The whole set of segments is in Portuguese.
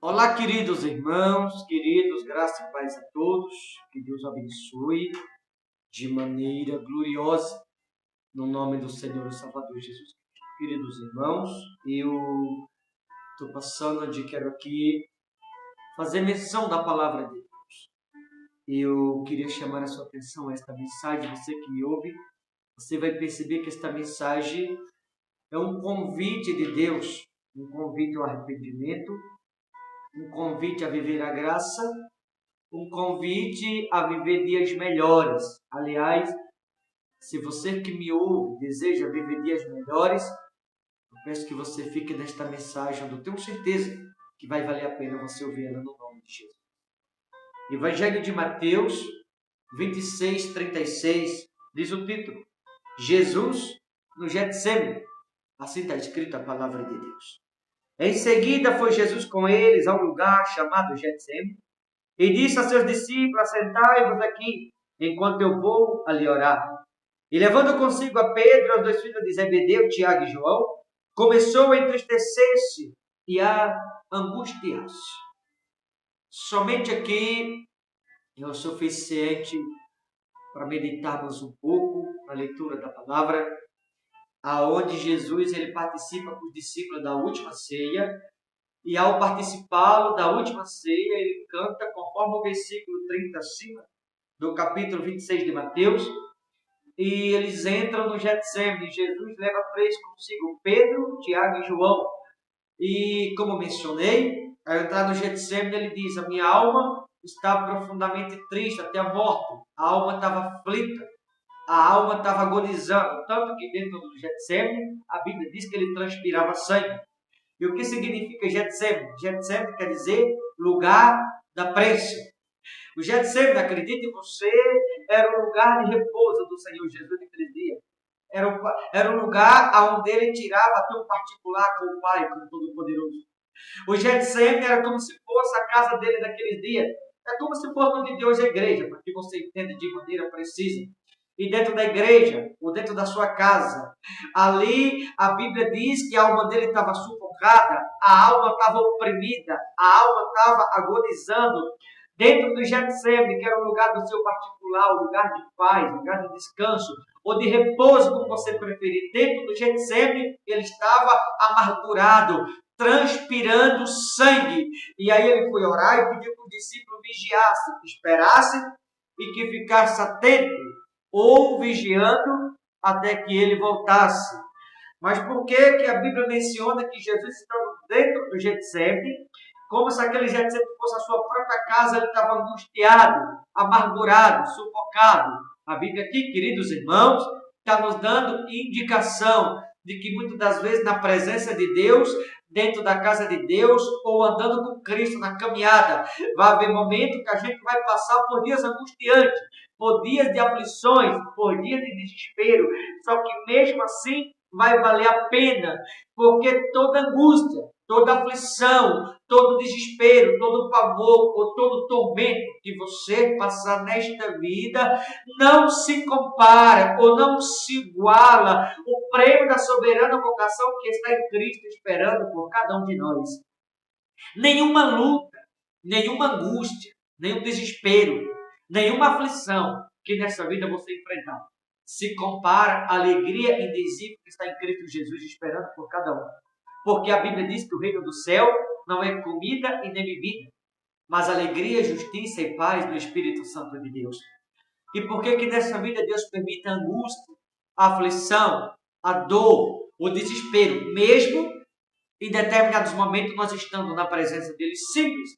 Olá, queridos irmãos, queridos, graça e paz a todos. Que Deus abençoe de maneira gloriosa, no nome do Senhor e Salvador Jesus Cristo. Queridos irmãos, eu estou passando de quero aqui fazer menção da palavra de Deus. Eu queria chamar a sua atenção a esta mensagem. Você que me ouve, você vai perceber que esta mensagem é um convite de Deus, um convite ao arrependimento, um convite a viver a graça, um convite a viver dias melhores. Aliás, se você que me ouve deseja viver dias melhores, eu peço que você fique nesta mensagem, eu tenho certeza que vai valer a pena você ouvir ela no nome de Jesus. Evangelho de Mateus 26:36 diz o título: Jesus no Getsemane. Assim está escrito a palavra de Deus. Em seguida foi Jesus com eles ao lugar chamado Getsemane, e disse a seus discípulos: assentai-vos aqui, enquanto eu vou ali orar. E levando consigo a Pedro e os dois filhos de Zebedeu, Tiago e João, começou a entristecer-se e a angustiar-se. Somente aqui é o suficiente para meditarmos um pouco na leitura da palavra, aonde Jesus ele participa com os discípulos da última ceia. E ao participá-lo da última ceia, ele canta, conforme o versículo 30 acima, do capítulo 26 de Mateus, e eles entram no Getsemane. Jesus leva três consigo, Pedro, Tiago e João. E, como mencionei, ao entrar no Getsemane, ele diz: a minha alma está profundamente triste, até a morte. A alma estava aflita, a alma estava agonizando, tanto que dentro do Getsemane, a Bíblia diz que ele transpirava sangue. E o que significa Getsemane? Getsemane quer dizer lugar da prensa. O Getsemane, acredite em você, era o lugar de repouso do Senhor Jesus naquele dia. Era o lugar onde ele tirava até um particular com o Pai, com o Todo-Poderoso. O Getsemane era como se fosse a casa dele naqueles dias. É como se fosse onde Deus é a igreja, para que você entenda de maneira precisa. E dentro da igreja, ou dentro da sua casa, ali a Bíblia diz que a alma dele estava sufocada, a alma estava oprimida, a alma estava agonizando. Dentro do Getsemane, que era o lugar do seu particular, o lugar de paz, o lugar de descanso, ou de repouso, como você preferir. Dentro do Getsemane, ele estava amargurado, transpirando sangue. E aí ele foi orar e pediu que o discípulo vigiasse, esperasse e que ficasse atento ou vigiando até que ele voltasse. Mas por que a Bíblia menciona que Jesus estava dentro do Getsemane? Como se aquele Getsemane fosse a sua própria casa, ele estava angustiado, amargurado, sufocado. A Bíblia aqui, queridos irmãos, está nos dando indicação de que muitas das vezes na presença de Deus, dentro da casa de Deus, ou andando com Cristo na caminhada, vai haver momento que a gente vai passar por dias angustiantes, por dias de aflições, por dias de desespero. Só que mesmo assim vai valer a pena, porque toda angústia, toda aflição, todo desespero, todo pavor ou todo tormento que você passar nesta vida não se compara ou não se iguala o prêmio da soberana vocação que está em Cristo esperando por cada um de nós. Nenhuma luta, nenhuma angústia, nenhum desespero, nenhuma aflição que nessa vida você enfrentar se compara à alegria indizível que está em Cristo Jesus esperando por cada um. Porque a Bíblia diz que o reino do céu não é comida e nem bebida, mas alegria, justiça e paz no Espírito Santo de Deus. E por que nessa vida Deus permite a angústia, a aflição, a dor, o desespero, mesmo em determinados momentos nós estamos na presença dele? Simples.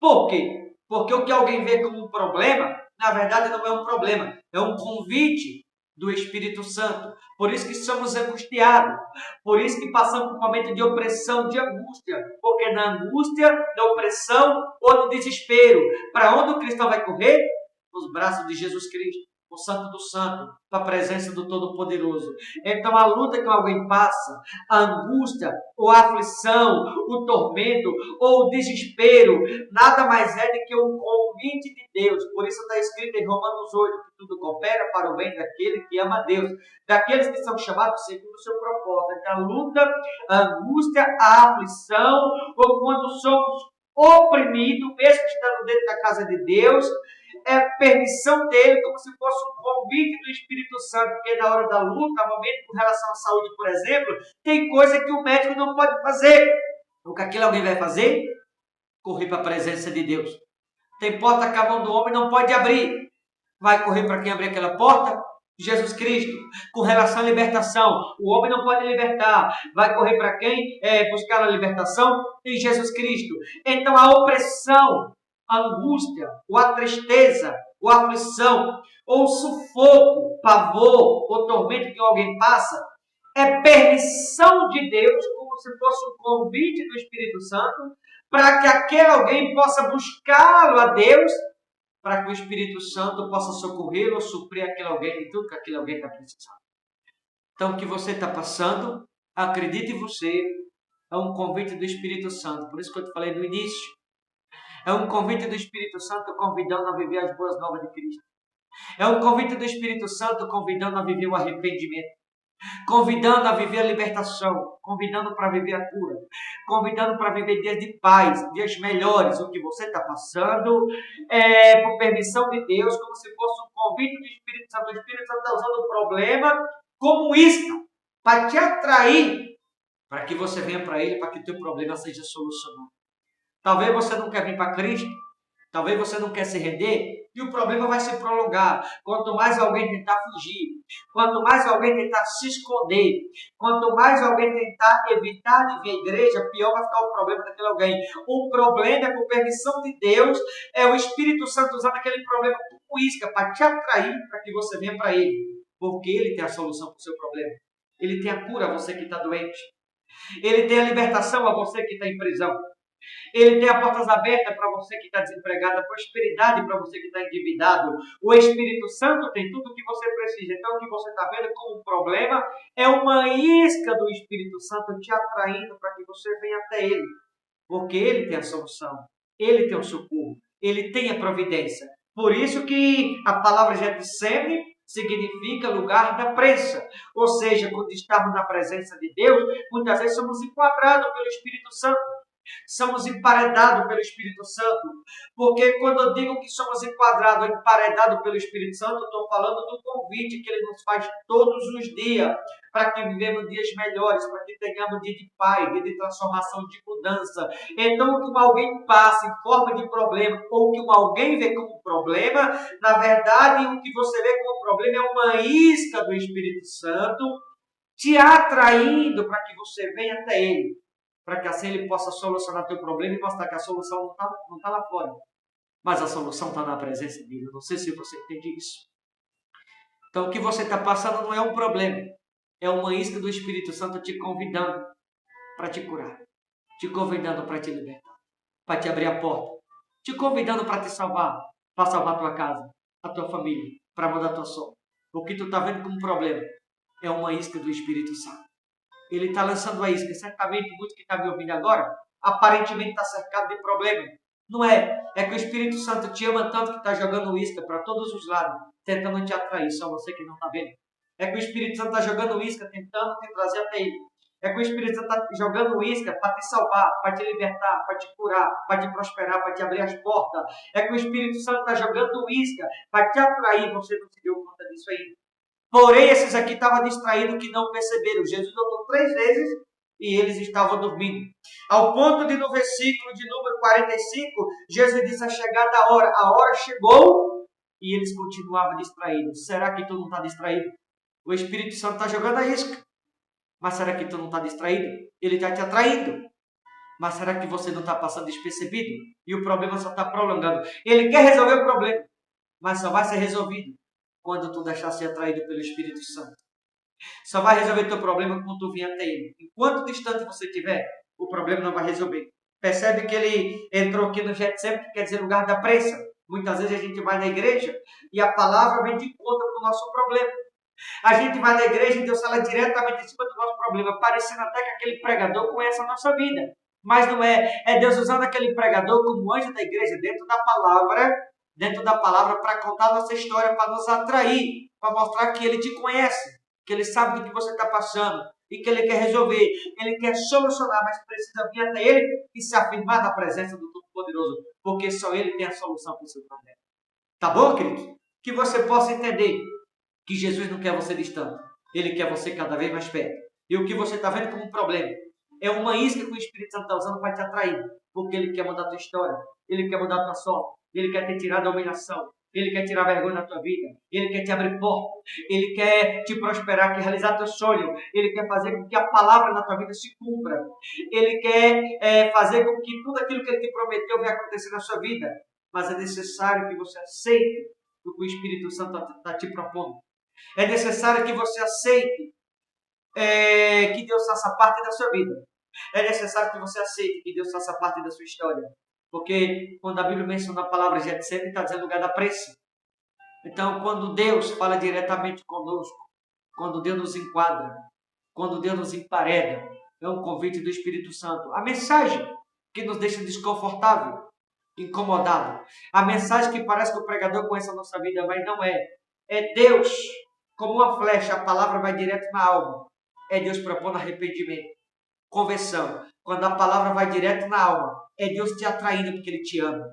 Por quê? Porque o que alguém vê como um problema, na verdade não é um problema, é um convite do Espírito Santo. Por isso que somos angustiados, por isso que passamos por um momento de opressão, de angústia, porque na angústia, na opressão ou no desespero, para onde o cristão vai correr? Nos braços de Jesus Cristo, o Santo do Santo, para a presença do Todo-Poderoso. Então a luta que alguém passa, a angústia, ou a aflição, o tormento, ou o desespero, nada mais é do que um convite de Deus. Por isso está escrito em Romanos 8, que tudo coopera para o bem daquele que ama a Deus, daqueles que são chamados segundo o seu propósito. A luta, a angústia, a aflição, ou quando somos oprimido, mesmo estando dentro da casa de Deus, é permissão dele, como se fosse um convite do Espírito Santo, porque na hora da luta, no momento com relação à saúde, por exemplo, tem coisa que o médico não pode fazer. O que aquilo alguém vai fazer? Correr para a presença de Deus. Tem porta que a mão do homem não pode abrir. Vai correr para quem abrir aquela porta? Jesus Cristo. Com relação à libertação, o homem não pode libertar. Vai correr para quem buscar a libertação? Em Jesus Cristo. Então a opressão, a angústia, ou a tristeza, ou a aflição, ou o sufoco, pavor, ou tormento que alguém passa, é permissão de Deus, como se fosse um convite do Espírito Santo, para que aquele alguém possa buscá-lo a Deus, para que o Espírito Santo possa socorrê-lo ou suprir aquele alguém de tudo que aquele alguém está precisando. Então, o que você está passando, acredite em você, é um convite do Espírito Santo. Por isso que eu te falei no início. É um convite do Espírito Santo convidando a viver as boas novas de Cristo. É um convite do Espírito Santo convidando a viver o arrependimento. Convidando a viver a libertação, convidando para viver a cura, convidando para viver dias de paz, dias melhores. O que você está passando é por permissão de Deus, como se fosse um convite do Espírito Santo. O Espírito Santo está usando o problema como isca para te atrair, para que você venha para Ele, para que o teu problema seja solucionado. Talvez você não quer vir para Cristo, talvez você não quer se render, e o problema vai se prolongar. Quanto mais alguém tentar fugir, quanto mais alguém tentar se esconder, quanto mais alguém tentar evitar de vir à igreja, pior vai ficar o problema daquele alguém. O problema é, por permissão de Deus, é o Espírito Santo usando aquele problema como isca para te atrair, para que você venha para Ele. Porque Ele tem a solução para o seu problema. Ele tem a cura a você que está doente. Ele tem a libertação a você que está em prisão. Ele tem as portas abertas para você que está desempregado, a prosperidade para você que está endividado. O Espírito Santo tem tudo o que você precisa. Então, o que você está vendo como um problema é uma isca do Espírito Santo te atraindo para que você venha até Ele. Porque Ele tem a solução. Ele tem o socorro. Ele tem a providência. Por isso que a palavra Getsêmani significa lugar da prensa. Ou seja, quando estamos na presença de Deus, muitas vezes somos enquadrados pelo Espírito Santo. Somos emparedados pelo Espírito Santo. Porque quando eu digo que somos enquadrados, emparedados pelo Espírito Santo, estou falando do convite que Ele nos faz todos os dias, para que vivemos dias melhores, para que tenhamos dia de paz, dia de transformação, de mudança. Então, o que alguém passa em forma de problema, ou o que alguém vê como problema, na verdade, o que você vê como problema é uma isca do Espírito Santo te atraindo para que você venha até Ele, para que assim Ele possa solucionar teu problema e mostrar que a solução não tá lá fora, mas a solução está na presença dele. Eu não sei se você entende isso. Então, o que você está passando não é um problema, é uma isca do Espírito Santo te convidando para te curar, te convidando para te libertar, para te abrir a porta, te convidando para te salvar, para salvar a tua casa, a tua família, para mudar a tua sorte. O que tu está vendo como problema é uma isca do Espírito Santo. Ele está lançando a isca. Certamente, muito que está me ouvindo agora, aparentemente está cercado de problema. Não é. É que o Espírito Santo te ama tanto que está jogando isca para todos os lados, tentando te atrair. Só você que não está vendo. É que o Espírito Santo está jogando isca, tentando te trazer até Ele. É que o Espírito Santo está jogando isca para te salvar, para te libertar, para te curar, para te prosperar, para te abrir as portas. É que o Espírito Santo está jogando isca para te atrair. Você não se deu conta disso ainda. Porém, esses aqui estavam distraídos que não perceberam. Jesus orou 3 vezes e eles estavam dormindo. Ao ponto de, no versículo de número 45, Jesus disse: a chegada a hora chegou, e eles continuavam distraídos. Será que tu não está distraído? O Espírito Santo está jogando a isca. Mas será que tu não está distraído? Ele está te atraindo. Mas será que você não está passando despercebido? E o problema só está prolongando. Ele quer resolver o problema, mas só vai ser resolvido quando tu deixar ser atraído pelo Espírito Santo. Só vai resolver teu problema quando tu vier até Ele. Enquanto distante você estiver, o problema não vai resolver. Percebe que ele entrou aqui no Getsêmani, que quer dizer lugar da prensa. Muitas vezes a gente vai na igreja e a palavra vem de encontro com o nosso problema. A gente vai na igreja e Deus fala diretamente em cima do nosso problema, parecendo até que aquele pregador conhece a nossa vida. Mas não é. É Deus usando aquele pregador como anjo da igreja, dentro da palavra para contar a nossa história, para nos atrair, para mostrar que Ele te conhece, que Ele sabe do que você está passando e que Ele quer resolver. Ele quer solucionar, mas precisa vir até Ele e se afirmar na presença do Todo-Poderoso, porque só Ele tem a solução para o seu problema. Tá bom, querido? Que você possa entender que Jesus não quer você distante. Ele quer você cada vez mais perto. E o que você está vendo como um problema é uma isca que o Espírito Santo está usando para te atrair. Porque Ele quer mudar a tua história. Ele quer mudar a tua sorte. Ele quer te tirar da humilhação. Ele quer tirar vergonha da tua vida. Ele quer te abrir porta. Ele quer te prosperar, quer realizar teu sonho. Ele quer fazer com que a palavra na tua vida se cumpra. Ele quer fazer com que tudo aquilo que Ele te prometeu venha acontecer na sua vida. Mas é necessário que você aceite o que o Espírito Santo está te propondo. É necessário que você aceite que Deus faça parte da sua vida. É necessário que você aceite que Deus faça parte da sua história. Porque quando a Bíblia menciona a palavra Getsemane, está dizendo lugar da pressa. Então, quando Deus fala diretamente conosco, quando Deus nos enquadra, quando Deus nos empareda, é um convite do Espírito Santo. A mensagem que nos deixa desconfortável, incomodado. A mensagem que parece que o pregador conhece a nossa vida, mas não é. É Deus, como uma flecha, a palavra vai direto na alma. É Deus propondo arrependimento, conversão. Quando a palavra vai direto na alma, é Deus te atraindo porque Ele te ama.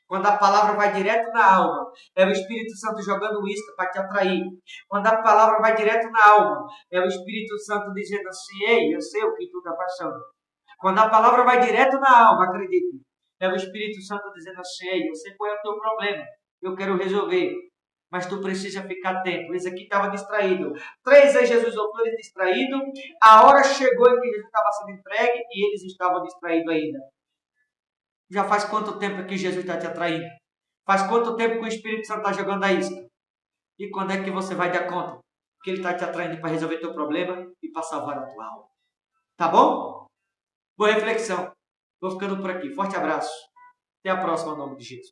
Quando a palavra vai direto na alma, é o Espírito Santo jogando isca para te atrair. Quando a palavra vai direto na alma, é o Espírito Santo dizendo assim: ei, eu sei o que tu está passando. Quando a palavra vai direto na alma, acredite, é o Espírito Santo dizendo assim: ei, eu sei qual é o teu problema, eu quero resolver. Mas tu precisa ficar atento. Esse aqui estava distraído. 3 vezes Jesus voltou ele distraído. A hora chegou em que Jesus estava sendo entregue e eles estavam distraídos ainda. Já faz quanto tempo que Jesus está te atraindo? Faz quanto tempo que o Espírito Santo está jogando a isca? E quando é que você vai dar conta que ele está te atraindo para resolver teu problema e para salvar a tua alma? Tá bom? Boa reflexão. Vou ficando por aqui. Forte abraço. Até a próxima, em nome de Jesus.